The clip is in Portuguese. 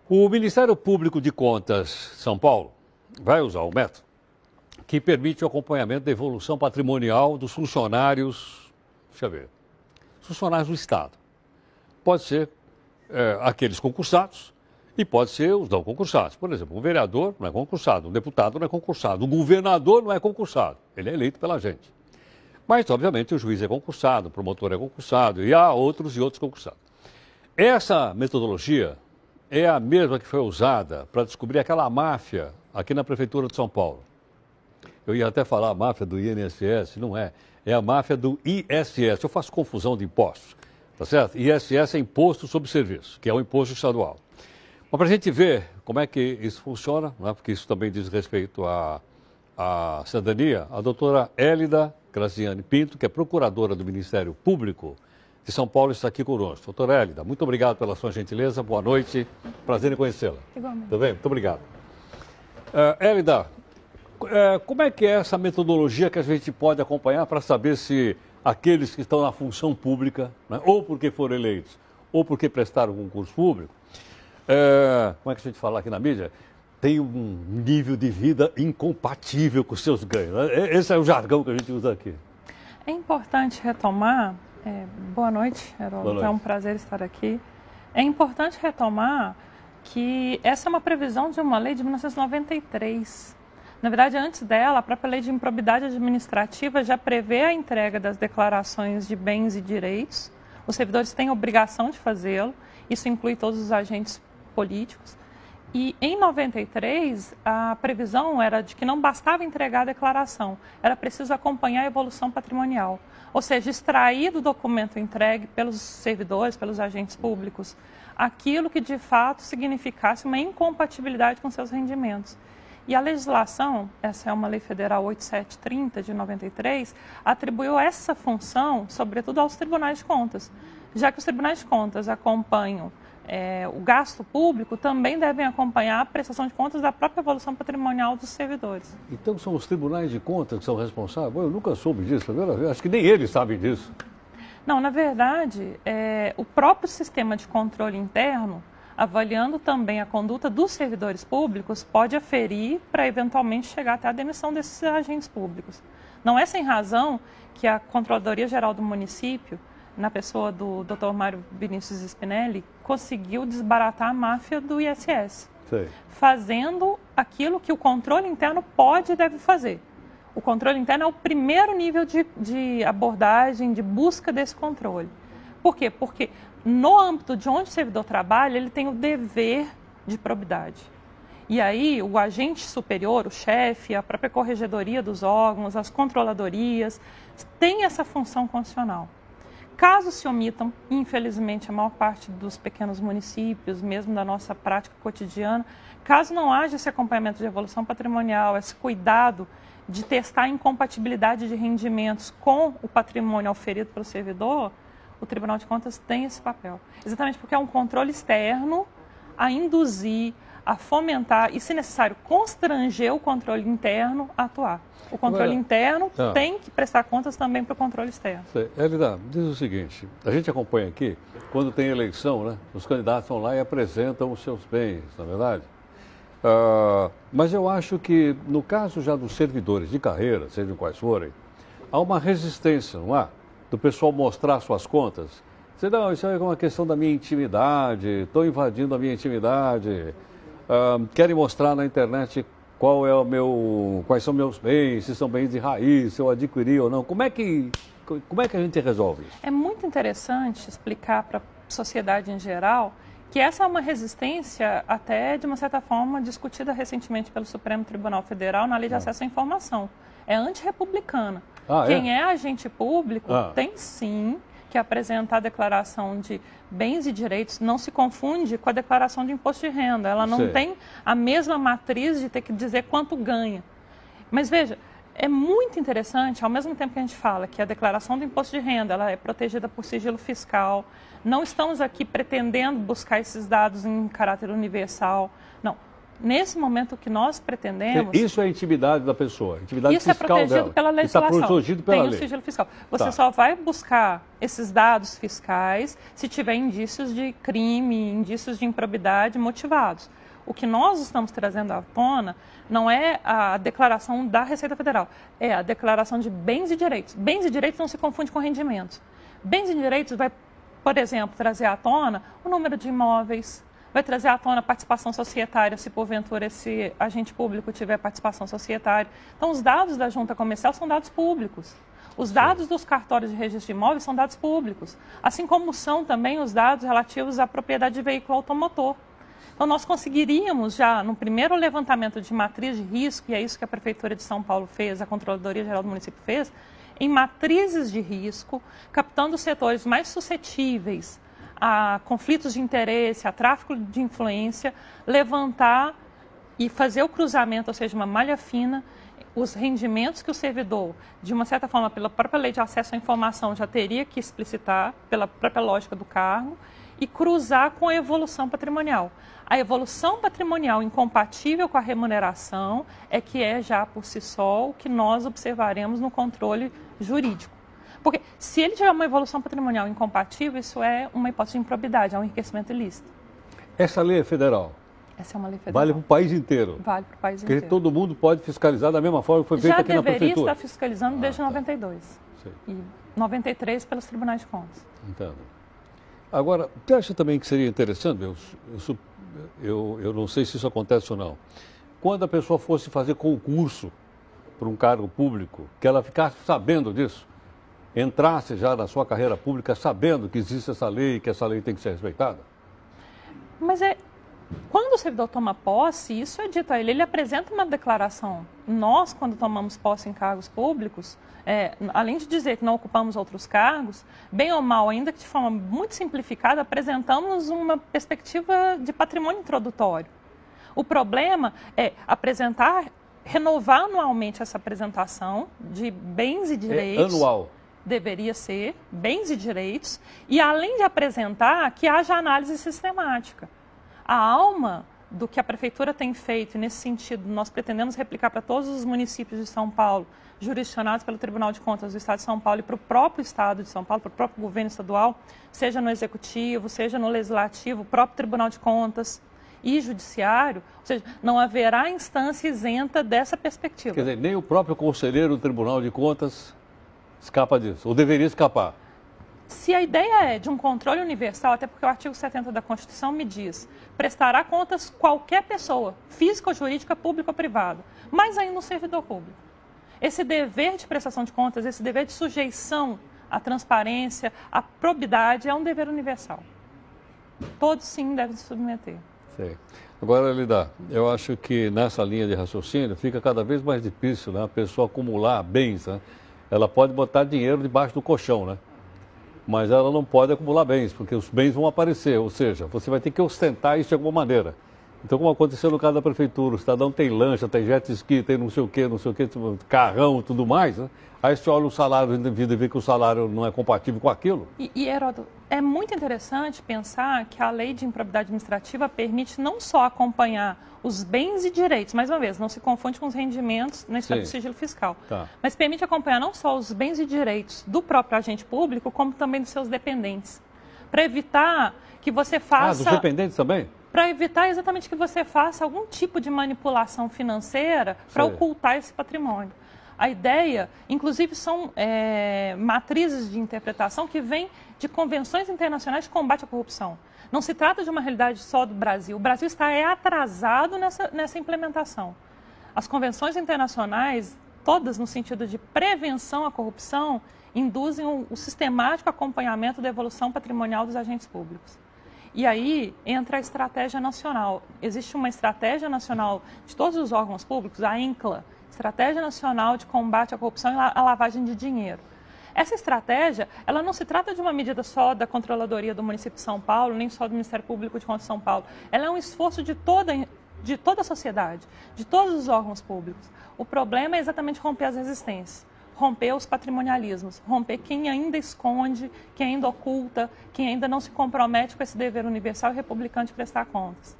O Ministério Público de Contas São Paulo vai usar o método que permite o acompanhamento da evolução patrimonial dos funcionários, deixa eu ver, funcionários do Estado. Pode ser aqueles concursados e pode ser os não concursados. Por exemplo, um vereador não é concursado, um deputado não é concursado, um governador não é concursado, ele é eleito pela gente. Mas, obviamente, o juiz é concursado, o promotor é concursado e há outros e outros concursados. Essa metodologia é a mesma que foi usada para descobrir aquela máfia aqui na Prefeitura de São Paulo. Eu ia até falar a máfia do INSS, não é. É a máfia do ISS. Eu faço confusão de impostos, tá certo? ISS é Imposto sobre Serviço, que é um imposto estadual. Mas para a gente ver como é que isso funciona, né? Porque isso também diz respeito à cidadania, a doutora Hélida Graziani Pinto, que é procuradora do Ministério Público de São Paulo, está aqui conosco. Doutora Hélida, muito obrigado pela sua gentileza, boa noite, prazer em conhecê-la. Igualmente. Tudo bem? Muito obrigado. Hélida, como é que é essa metodologia que a gente pode acompanhar para saber se aqueles que estão na função pública, né, ou porque foram eleitos, ou porque prestaram concurso público, como é que a gente fala aqui na mídia, tem um nível de vida incompatível com os seus ganhos, né? Esse é o jargão que a gente usa aqui. É importante retomar, boa noite, Heródoto, boa noite. É um prazer estar aqui. É importante retomar que essa é uma previsão de uma lei de 1993. Na verdade, antes dela, a própria lei de improbidade administrativa já prevê a entrega das declarações de bens e direitos. Os servidores têm a obrigação de fazê-lo, isso inclui todos os agentes políticos. E em 93, a previsão era de que não bastava entregar a declaração, era preciso acompanhar a evolução patrimonial. Ou seja, extrair do documento entregue pelos servidores, pelos agentes públicos, aquilo que de fato significasse uma incompatibilidade com seus rendimentos. E a legislação, essa é uma lei federal 8730 de 93, atribuiu essa função, sobretudo aos tribunais de contas, já que os tribunais de contas acompanham o gasto público, também devem acompanhar a prestação de contas da própria evolução patrimonial dos servidores. Então são os tribunais de contas que são responsáveis? Eu nunca soube disso, primeira vez. Acho que nem eles sabem disso. Não, na verdade, o próprio sistema de controle interno, avaliando também a conduta dos servidores públicos, pode aferir para eventualmente chegar até a demissão desses agentes públicos. Não é sem razão que a Controladoria Geral do Município, na pessoa do Dr. Mário Vinícius Spinelli, conseguiu desbaratar a máfia do ISS, fazendo aquilo que o controle interno pode e deve fazer. O controle interno é o primeiro nível de abordagem, de busca desse controle. Por quê? Porque no âmbito de onde o servidor trabalha, ele tem o dever de probidade. E aí o agente superior, o chefe, a própria corregedoria dos órgãos, as controladorias, têm essa função constitucional. Caso se omitam, infelizmente a maior parte dos pequenos municípios, mesmo da nossa prática cotidiana, caso não haja esse acompanhamento de evolução patrimonial, esse cuidado de testar a incompatibilidade de rendimentos com o patrimônio auferido pelo servidor, o Tribunal de Contas tem esse papel. Exatamente porque é um controle externo a induzir, a fomentar e, se necessário, constranger o controle interno a atuar. O controle interno tem que prestar contas também para o controle externo. Hélida, diz o seguinte, a gente acompanha aqui, quando tem eleição, né, os candidatos vão lá e apresentam os seus bens, na verdade. Mas eu acho que, no caso já dos servidores de carreira, sejam quais forem, há uma resistência, não há? Do pessoal mostrar suas contas. Você, não, isso é uma questão da minha intimidade, estou invadindo a minha intimidade, querem mostrar na internet quais são meus bens, se são bens de raiz, se eu adquiri ou não. Como é que a gente resolve isso? É muito interessante explicar para a sociedade em geral que essa é uma resistência até, de uma certa forma, discutida recentemente pelo Supremo Tribunal Federal na Lei de Acesso à Informação. É antirrepublicana. Quem é agente público tem sim que apresentar a declaração de bens e direitos, não se confunde com a declaração de imposto de renda. Ela não tem a mesma matriz de ter que dizer quanto ganha. Mas veja, é muito interessante, ao mesmo tempo que a gente fala que a declaração do imposto de renda ela é protegida por sigilo fiscal, não estamos aqui pretendendo buscar esses dados em caráter universal. Não. Nesse momento, o que nós pretendemos... Isso é a intimidade da pessoa, a intimidade fiscal dela. Isso é protegido pela legislação. Está protegido pela lei. Tem o sigilo fiscal. Você só vai buscar esses dados fiscais se tiver indícios de crime, indícios de improbidade motivados. O que nós estamos trazendo à tona não é a declaração da Receita Federal, é a declaração de bens e direitos. Bens e direitos não se confunde com rendimentos. Bens e direitos vai, por exemplo, trazer à tona o número de imóveis, vai trazer à tona a participação societária, se porventura esse agente público tiver participação societária. Então, os dados da junta comercial são dados públicos. Os dados dos cartórios de registro de imóveis são dados públicos, assim como são também os dados relativos à propriedade de veículo automotor. Então, nós conseguiríamos já, no primeiro levantamento de matriz de risco, e é isso que a Prefeitura de São Paulo fez, a Controladoria Geral do Município fez, em matrizes de risco, captando os setores mais suscetíveis a conflitos de interesse, a tráfico de influência, levantar e fazer o cruzamento, ou seja, uma malha fina, os rendimentos que o servidor, de uma certa forma, pela própria lei de acesso à informação, já teria que explicitar, pela própria lógica do cargo, e cruzar com a evolução patrimonial. A evolução patrimonial incompatível com a remuneração é que é já por si só o que nós observaremos no controle jurídico. Porque se ele tiver uma evolução patrimonial incompatível, isso é uma hipótese de improbidade, é um enriquecimento ilícito. Essa lei é federal? Essa é uma lei federal. Vale para o país inteiro? Vale para o país inteiro. Porque todo mundo pode fiscalizar da mesma forma que foi feito aqui na Prefeitura? Já deveria estar fiscalizando desde 92. Sim. E 93 pelos tribunais de contas. Entendo. Agora, você acha também que seria interessante, eu não sei se isso acontece ou não, quando a pessoa fosse fazer concurso para um cargo público, que ela ficasse sabendo disso, entrasse já na sua carreira pública sabendo que existe essa lei e que essa lei tem que ser respeitada? Mas quando o servidor toma posse, isso é dito a ele apresenta uma declaração. Nós, quando tomamos posse em cargos públicos, além de dizer que não ocupamos outros cargos, bem ou mal, ainda que de forma muito simplificada, apresentamos uma perspectiva de patrimônio introdutório. O problema é renovar anualmente essa apresentação de bens e direitos. Anual. Deveria ser bens e direitos, e além de apresentar, que haja análise sistemática. A alma do que a Prefeitura tem feito, e nesse sentido nós pretendemos replicar para todos os municípios de São Paulo, jurisdicionados pelo Tribunal de Contas do Estado de São Paulo e para o próprio Estado de São Paulo, para o próprio governo estadual, seja no Executivo, seja no Legislativo, o próprio Tribunal de Contas e Judiciário, ou seja, não haverá instância isenta dessa perspectiva. Quer dizer, nem o próprio conselheiro do Tribunal de Contas escapa disso, ou deveria escapar. Se a ideia é de um controle universal, até porque o artigo 70 da Constituição me diz, prestará contas qualquer pessoa, física ou jurídica, pública ou privada, mas ainda um servidor público. Esse dever de prestação de contas, esse dever de sujeição à transparência, à probidade, é um dever universal. Todos, sim, devem se submeter. Sim. Agora, Lida, eu acho que nessa linha de raciocínio fica cada vez mais difícil, né, a pessoa acumular bens, né? Ela pode botar dinheiro debaixo do colchão, né? Mas ela não pode acumular bens, porque os bens vão aparecer, ou seja, você vai ter que ostentar isso de alguma maneira. Então, como aconteceu no caso da Prefeitura, o cidadão tem lancha, tem jet ski, tem não sei o quê, carrão e tudo mais, né? Aí você olha o salário indevido e vê que o salário não é compatível com aquilo. Heródoto, é muito interessante pensar que a lei de improbidade administrativa permite não só acompanhar os bens e direitos, mais uma vez, não se confunde com os rendimentos na esfera do sigilo fiscal, mas permite acompanhar não só os bens e direitos do próprio agente público, como também dos seus dependentes, para evitar que você faça... dos dependentes também? Para evitar exatamente que você faça algum tipo de manipulação financeira para ocultar esse patrimônio. A ideia, inclusive, são matrizes de interpretação que vêm de convenções internacionais de combate à corrupção. Não se trata de uma realidade só do Brasil. O Brasil está atrasado nessa implementação. As convenções internacionais, todas no sentido de prevenção à corrupção, induzem o sistemático acompanhamento da evolução patrimonial dos agentes públicos. E aí entra a estratégia nacional. Existe uma estratégia nacional de todos os órgãos públicos, a ENCLA, Estratégia Nacional de Combate à Corrupção e à Lavagem de Dinheiro. Essa estratégia, ela não se trata de uma medida só da Controladoria do município de São Paulo, nem só do Ministério Público de Contas de São Paulo. Ela é um esforço de toda a sociedade, de todos os órgãos públicos. O problema é exatamente romper as resistências, romper os patrimonialismos, romper quem ainda esconde, quem ainda oculta, quem ainda não se compromete com esse dever universal e republicano de prestar contas.